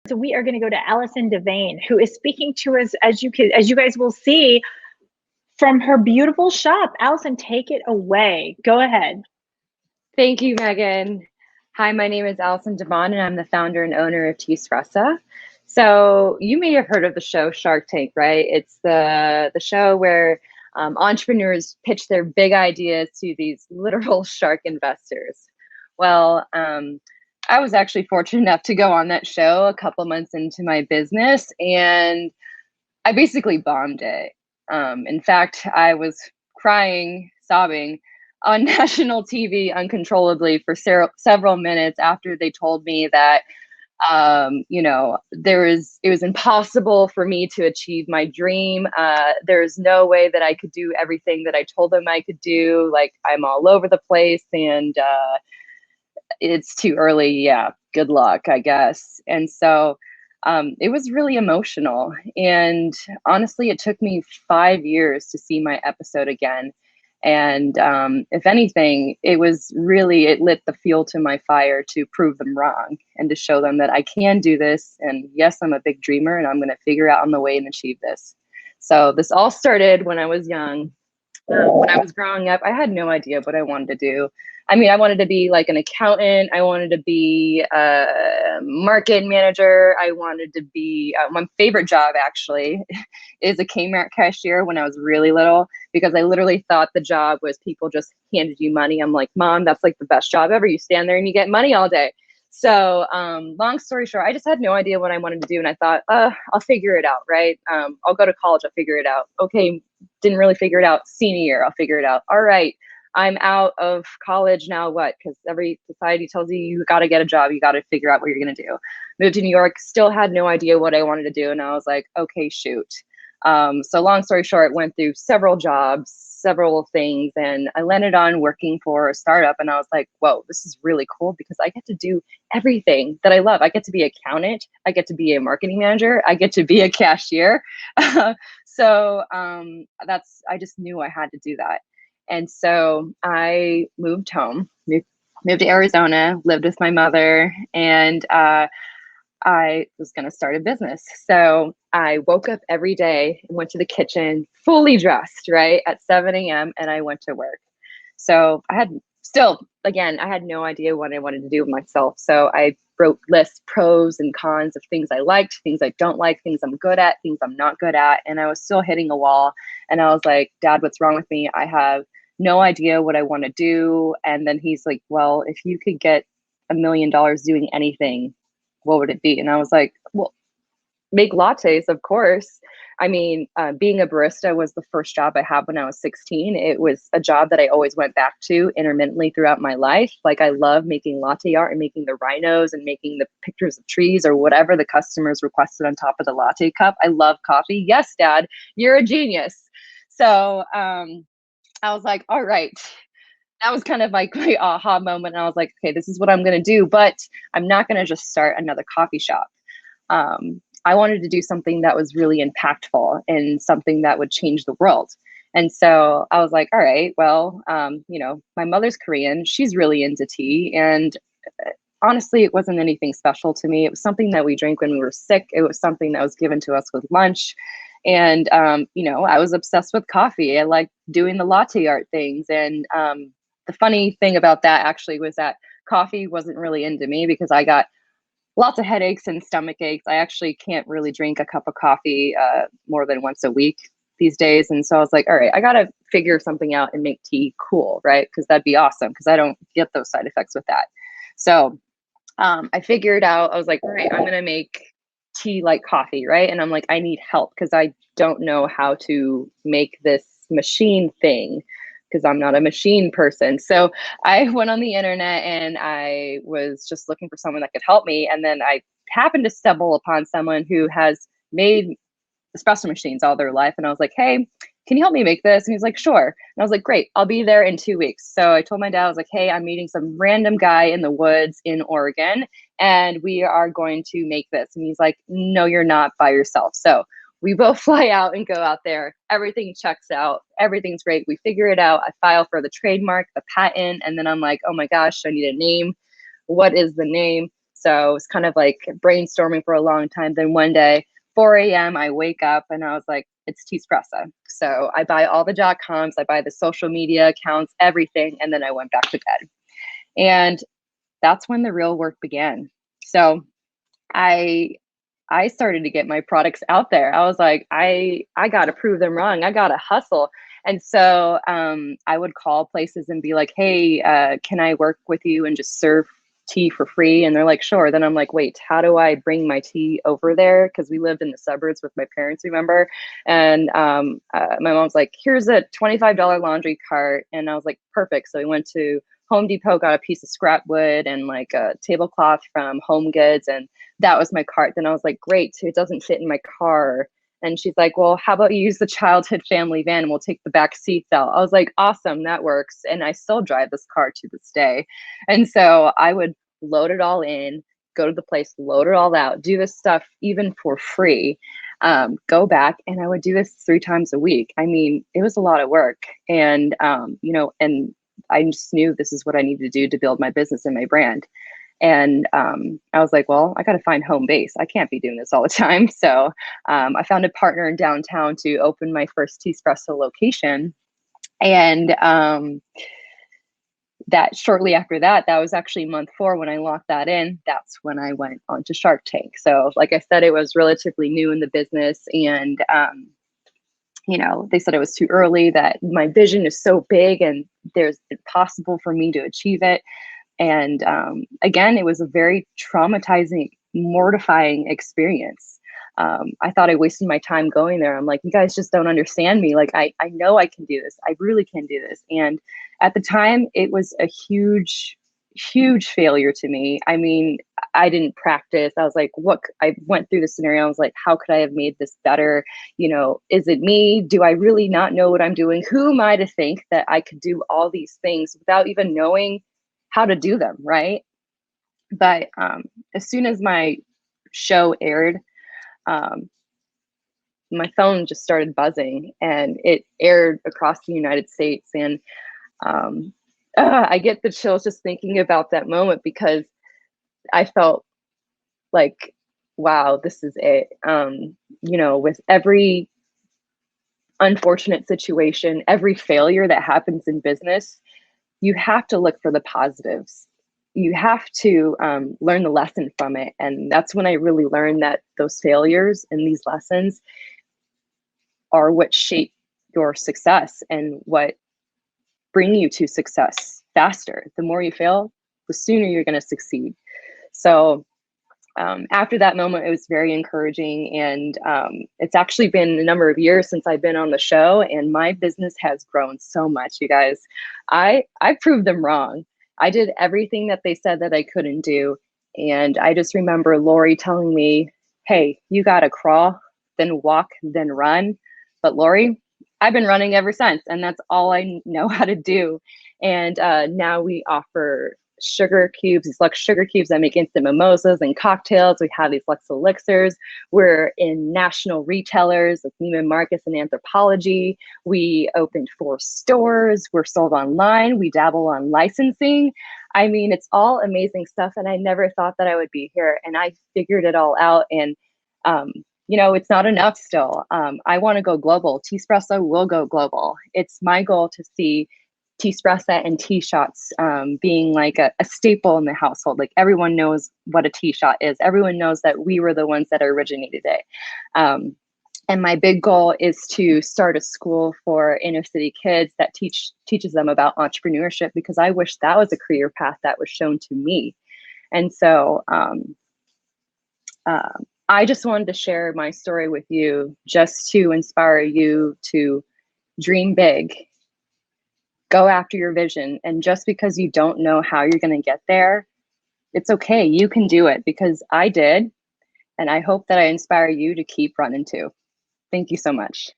So we are going to go to Allison DeVane, who is speaking to us, as you guys will see, from her beautiful shop. Allison, take it away. Go ahead. Thank you, Megan. Hi, my name is Allison DeVane, and I'm the founder and owner of Teaspressa. So you may have heard of the show Shark Tank, right? It's the show where entrepreneurs pitch their big ideas to these literal shark investors. Well, I was actually fortunate enough to go on that show a couple months into my business, and I basically bombed it. In fact, I was crying, sobbing on national TV uncontrollably for several minutes after they told me that it was impossible for me to achieve my dream. There's no way that I could do everything that I told them I could do. Like, I'm all over the place, and it's too early. Yeah, good luck, I guess. And so it was really emotional. And honestly, it took me 5 years to see my episode again. And if anything, it lit the fuel to my fire to prove them wrong and to show them that I can do this. And yes, I'm a big dreamer, and I'm going to figure out on the way and achieve this. So this all started when I was young. When I was growing up, I had no idea what I wanted to do. I mean, I wanted to be like an accountant. I wanted to be a market manager. I wanted to be, my favorite job actually is a Kmart cashier when I was really little, because I literally thought the job was people just handed you money. I'm like, Mom, that's like the best job ever. You stand there and you get money all day. So long story short, I just had no idea what I wanted to do. And I thought, I'll figure it out, right? I'll go to college, I'll figure it out. Okay, didn't really figure it out. Senior year, I'll figure it out. All right, I'm out of college now, what? Because every society tells you got to get a job. You got to figure out what you're going to do. Moved to New York, still had no idea what I wanted to do. And I was like, okay, shoot. So long story short, went through several jobs, several things, and I landed on working for a startup. And I was like, whoa, this is really cool because I get to do everything that I love. I get to be an accountant. I get to be a marketing manager. I get to be a cashier. So I just knew I had to do that. And so I moved home, moved to Arizona, lived with my mother, and I was going to start a business. So I woke up every day and went to the kitchen fully dressed, right, at 7 a.m. and I went to work. So I had no idea what I wanted to do with myself. So I wrote lists, pros and cons of things I liked, things I don't like, things I'm good at, things I'm not good at. And I was still hitting a wall. And I was like, Dad, what's wrong with me? I have no idea what I want to do. And then he's like, well, if you could get $1 million doing anything, what would it be? And I was like, well, make lattes, of course. I mean, being a barista was the first job I had when I was 16. It was a job that I always went back to intermittently throughout my life. Like, I love making latte art and making the rhinos and making the pictures of trees or whatever the customers requested on top of the latte cup. I love coffee. Yes, Dad, you're a genius. So I was like, all right. That was kind of like my aha moment. And I was like, okay, this is what I'm going to do, but I'm not going to just start another coffee shop. I wanted to do something that was really impactful and something that would change the world. And so I was like, all right, well, my mother's Korean. She's really into tea. And honestly, it wasn't anything special to me. It was something that we drank when we were sick. It was something that was given to us with lunch. And, I was obsessed with coffee. I liked doing the latte art things. And the funny thing about that actually was that coffee wasn't really into me because I got lots of headaches and stomach aches. I actually can't really drink a cup of coffee more than once a week these days. And so I was like, all right, I got to figure something out and make tea cool, right? Because that'd be awesome because I don't get those side effects with that. So I figured out, I was like, all right, I'm going to make tea like coffee, right? And I'm like, I need help because I don't know how to make this machine thing because I'm not a machine person. So I went on the internet and I was just looking for someone that could help me. And then I happened to stumble upon someone who has made espresso machines all their life. And I was like, hey, can you help me make this? And he's like, sure. And I was like, great, I'll be there in 2 weeks. So I told my dad, I was like, hey, I'm meeting some random guy in the woods in Oregon, and we are going to make this. And he's like, no, you're not, by yourself. So we both fly out and go out there. Everything checks out. Everything's great. We figure it out. I file for the trademark, the patent. And then I'm like, oh my gosh, I need a name. What is the name? So it was kind of like brainstorming for a long time. Then one day, 4 a.m., I wake up and I was like, it's Teaspressa. So I buy all the .coms, I buy the social media accounts, everything. And then I went back to bed. And that's when the real work began. So I started to get my products out there. I was like, I got to prove them wrong. I got to hustle. And so I would call places and be like, hey, can I work with you and just serve tea for free? And they're like, sure. Then I'm like, wait, how do I bring my tea over there? Because we lived in the suburbs with my parents, remember? And my mom's like, here's a $25 laundry cart. And I was like, perfect. So we went to Home Depot, got a piece of scrap wood and like a tablecloth from Home Goods, and that was my cart. Then I was like, great, it doesn't fit in my car. And she's like, well, how about you use the childhood family van and we'll take the back seats out? I was like, awesome, that works. And I still drive this car to this day. And so I would load it all in, go to the place, load it all out, do this stuff even for free, go back, and I would do this 3 times a week. I mean, it was a lot of work. And, and I just knew this is what I needed to do to build my business and my brand. And I was like, well, I got to find home base. I can't be doing this all the time. So I found a partner in downtown to open my first Teaspressa location. And that shortly after that, that was actually month 4 when I locked that in. That's when I went on to Shark Tank. So like I said, it was relatively new in the business. And they said it was too early, that my vision is so big and there's impossible for me to achieve it. And again, it was a very traumatizing, mortifying experience. I thought I wasted my time going there. I'm like, you guys just don't understand me. Like, I know I can do this. I really can do this. And at the time, it was a huge, huge failure to me. I mean, I didn't practice. I was like, I went through the scenario. I was like, how could I have made this better? Is it me? Do I really not know what I'm doing? Who am I to think that I could do all these things without even knowing how to do them, right? But as soon as my show aired, my phone just started buzzing, and it aired across the United States. And I get the chills just thinking about that moment, because I felt like, wow, this is it. With every unfortunate situation, every failure that happens in business, you have to look for the positives. You have to learn the lesson from it. And that's when I really learned that those failures and these lessons are what shape your success and what bring you to success faster. The more you fail, the sooner you're going to succeed. So after that moment, it was very encouraging. And it's actually been a number of years since I've been on the show, and my business has grown so much, you guys. I proved them wrong. I did everything that they said that I couldn't do. And I just remember Lori telling me, hey, you got to crawl, then walk, then run. But Lori, I've been running ever since, and that's all I know how to do. And now we offer sugar cubes, these Lux sugar cubes that make instant mimosas and cocktails. We have these Lux elixirs. We're in national retailers like Neiman Marcus and Anthropology. We opened 4 stores. We're sold online. We dabble on licensing. I mean, it's all amazing stuff. And I never thought that I would be here. And I figured it all out. And it's not enough still. I want to go global. Teaspressa will go global. It's my goal to see Teaspressa and tea shots being like a staple in the household. Like, everyone knows what a tea shot is. Everyone knows that we were the ones that originated it. And my big goal is to start a school for inner city kids that teaches them about entrepreneurship, because I wish that was a career path that was shown to me. And so I just wanted to share my story with you, just to inspire you to dream big. Go after your vision. And just because you don't know how you're going to get there, it's okay. You can do it, because I did. And I hope that I inspire you to keep running too. Thank you so much.